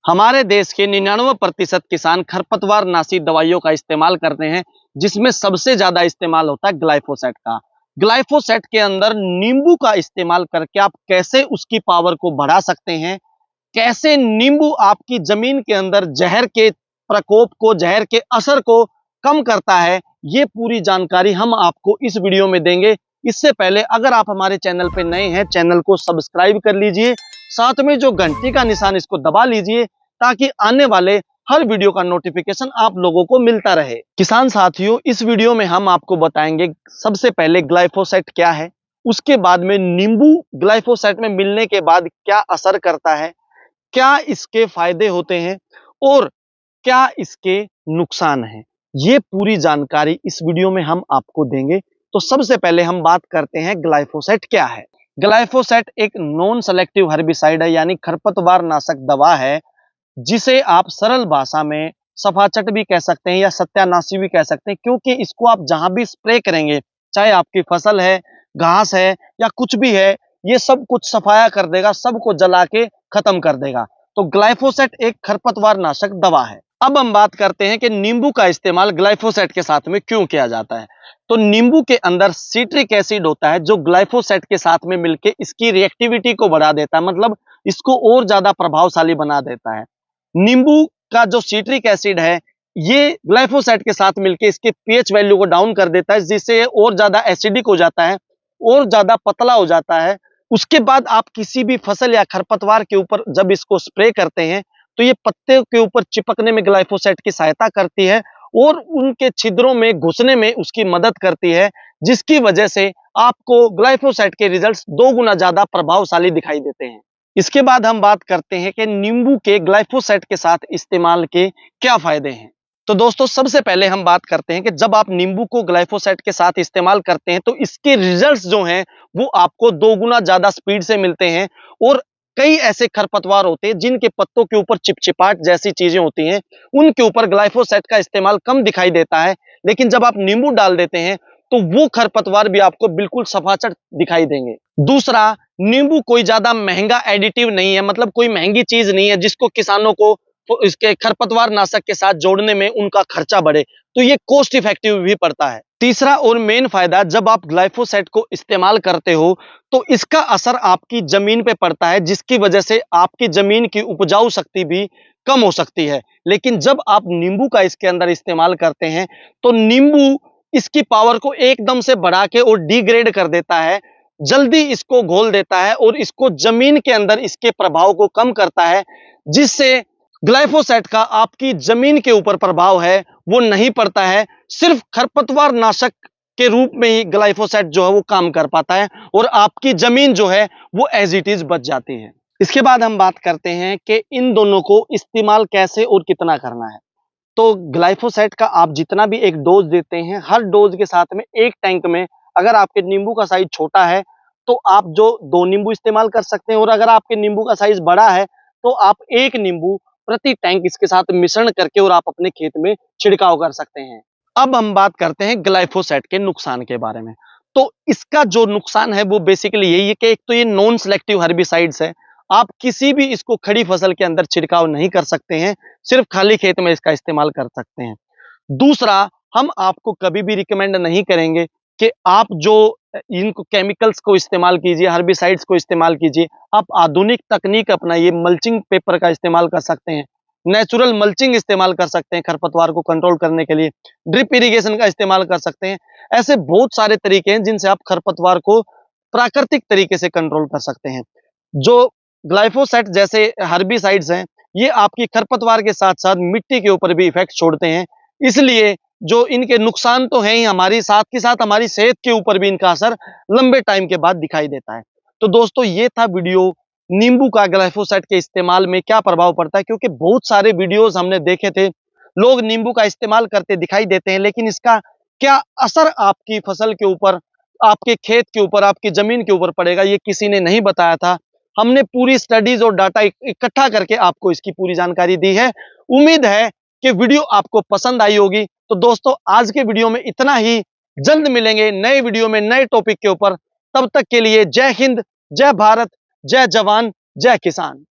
हमारे देश के 99% किसान खरपतवार नाशी दवाइयों का इस्तेमाल करते हैं, जिसमें सबसे ज्यादा इस्तेमाल होता है ग्लाइफोसेट का। ग्लाइफोसेट के अंदर नींबू का इस्तेमाल करके आप कैसे उसकी पावर को बढ़ा सकते हैं, कैसे नींबू आपकी जमीन के अंदर जहर के प्रकोप को, जहर के असर को कम करता है, ये पूरी जानकारी हम आपको इस वीडियो में देंगे। इससे पहले अगर आप हमारे चैनल पे नए हैं, चैनल को सब्सक्राइब कर लीजिए, साथ में जो घंटी का निशान इसको दबा लीजिए ताकि आने वाले हर वीडियो का नोटिफिकेशन आप लोगों को मिलता रहे। किसान साथियों, इस वीडियो में हम आपको बताएंगे सबसे पहले ग्लाइफोसेट क्या है, उसके बाद में नींबू ग्लाइफोसेट में मिलने के बाद क्या असर करता है, क्या इसके फायदे होते हैं और क्या इसके नुकसान हैं। ये पूरी जानकारी इस वीडियो में हम आपको देंगे। तो सबसे पहले हम बात करते हैं ग्लाइफोसेट क्या है। ग्लाइफोसेट एक नॉन सेलेक्टिव हर्बिसाइड है, यानी खरपतवार नाशक दवा है, जिसे आप सरल भाषा में सफाचट भी कह सकते हैं या सत्यानाशी भी कह सकते हैं, क्योंकि इसको आप जहां भी स्प्रे करेंगे, चाहे आपकी फसल है, घास है या कुछ भी है, ये सब कुछ सफाया कर देगा, सबको जला के खत्म कर देगा। तो ग्लाइफोसेट एक खरपतवार नाशक दवा है। अब हम बात करते हैं कि नींबू का इस्तेमाल ग्लाइफोसेट के साथ में क्यों किया जाता है। तो नींबू के अंदर सिट्रिक एसिड होता है, जो ग्लाइफोसेट के साथ में मिलकर इसकी रिएक्टिविटी को बढ़ा देता है, मतलब इसको और ज्यादा प्रभावशाली बना देता है। नींबू का जो सिट्रिक एसिड है, ये ग्लाइफोसेट के साथ मिलकर इसके पीएच वैल्यू को डाउन कर देता है, जिससे ये और ज्यादा एसिडिक हो जाता है, और ज्यादा पतला हो जाता है। उसके बाद आप किसी भी फसल या खरपतवार के ऊपर जब इसको स्प्रे करते हैं, तो ये पत्ते के ऊपर चिपकने में ग्लाइफोसेट की सहायता करती है और उनके छिद्रों में घुसने में उसकी मदद करती है, जिसकी वजह से आपको ग्लाइफोसेट के रिजल्ट्स 2 गुना ज्यादा प्रभावशाली दिखाई देते हैं। इसके बाद हम बात करते हैं कि नींबू के ग्लाइफोसेट के साथ इस्तेमाल के क्या फायदे हैं। तो दोस्तों, सबसे पहले हम बात करते हैं कि जब आप नींबू को ग्लाइफोसेट के साथ इस्तेमाल करते हैं, तो इसके रिजल्ट्स जो हैं वो आपको 2 गुना ज्यादा स्पीड से मिलते हैं। और कई ऐसे खरपतवार होते हैं जिनके पत्तों के ऊपर चिपचिपाहट जैसी चीजें होती हैं, उनके ऊपर ग्लाइफोसेट का इस्तेमाल कम दिखाई देता है, लेकिन जब आप नींबू डाल देते हैं तो वो खरपतवार भी आपको बिल्कुल सफाचट दिखाई देंगे। दूसरा, नींबू कोई ज्यादा महंगा एडिटिव नहीं है, मतलब कोई महंगी चीज नहीं है जिसको किसानों को तो इसके खरपतवार नाशक के साथ जोड़ने में उनका खर्चा बढ़े, तो ये कॉस्ट इफेक्टिव भी पड़ता है। तीसरा और मेन फायदा, जब आप ग्लाइफोसेट को इस्तेमाल करते हो तो इसका असर आपकी जमीन पे पड़ता है, जिसकी वजह से आपकी जमीन की उपजाऊ शक्ति भी कम हो सकती है। लेकिन जब आप नींबू का इसके अंदर इस्तेमाल करते हैं, तो नींबू इसकी पावर को एकदम से बढ़ा के और डिग्रेड कर देता है, जल्दी इसको घोल देता है और इसको जमीन के अंदर इसके प्रभाव को कम करता है, जिससे ग्लाइफोसेट का आपकी जमीन के ऊपर प्रभाव है वो नहीं पड़ता है। सिर्फ खरपतवार नाशक के रूप में ही ग्लाइफोसेट जो है वो काम कर पाता है और आपकी जमीन जो है वो एज इट इज बच जाती है। इसके बाद हम बात करते हैं कि इन दोनों को इस्तेमाल कैसे और कितना करना है। तो ग्लाइफोसेट का आप जितना भी एक डोज देते हैं, हर डोज के साथ में एक टैंक में, अगर आपके नींबू का साइज छोटा है तो आप जो 2 नींबू इस्तेमाल कर सकते हैं, और अगर आपके नींबू का साइज बड़ा है तो आप 1 नींबू प्रति टैंक इसके साथ मिश्रण करके और आप अपने खेत में छिड़काव कर सकते हैं। अब हम बात करते हैं ग्लाइफोसेट के नुकसान के बारे में। तो इसका जो नुकसान है वो बेसिकली यही है कि एक तो ये नॉन सेलेक्टिव हर्बिसाइड्स है, आप किसी भी इसको खड़ी फसल के अंदर छिड़काव नहीं कर सकते हैं, सिर्फ खाली खेत में इसका इस्तेमाल कर सकते हैं। दूसरा, हम आपको कभी भी रिकमेंड नहीं करेंगे कि आप जो इनको केमिकल्स को इस्तेमाल कीजिए, हर्बिसाइड्स को इस्तेमाल कीजिए। आप आधुनिक तकनीक अपनाइए, मल्चिंग पेपर का इस्तेमाल कर सकते हैं, नेचुरल मल्चिंग इस्तेमाल कर सकते हैं खरपतवार को कंट्रोल करने के लिए, ड्रिप इरिगेशन का इस्तेमाल कर सकते हैं। ऐसे बहुत सारे तरीके हैं जिनसे आप खरपतवार को प्राकृतिक तरीके से कंट्रोल कर सकते हैं। जो ग्लाइफोसेट जैसे हर्बिसाइड्स हैं, ये आपकी खरपतवार के साथ साथ मिट्टी के ऊपर भी इफेक्ट छोड़ते हैं, इसलिए जो इनके नुकसान तो हैं ही, हमारी साथ के साथ हमारी सेहत के ऊपर भी इनका असर लंबे टाइम के बाद दिखाई देता है। तो दोस्तों, ये था वीडियो नींबू का ग्लाइफोसेट के इस्तेमाल में क्या प्रभाव पड़ता है, क्योंकि बहुत सारे वीडियोस हमने देखे थे, लोग नींबू का इस्तेमाल करते दिखाई देते हैं, लेकिन इसका क्या असर आपकी फसल के ऊपर, आपके खेत के ऊपर, आपकी जमीन के ऊपर पड़ेगा, ये किसी ने नहीं बताया था। हमने पूरी स्टडीज और डाटा इकट्ठा करके आपको इसकी पूरी जानकारी दी है। उम्मीद है कि वीडियो आपको पसंद आई होगी। तो दोस्तों, आज के वीडियो में इतना ही। जल्द मिलेंगे नए वीडियो में नए टॉपिक के ऊपर। तब तक के लिए जय हिंद, जय भारत, जय जवान, जय किसान।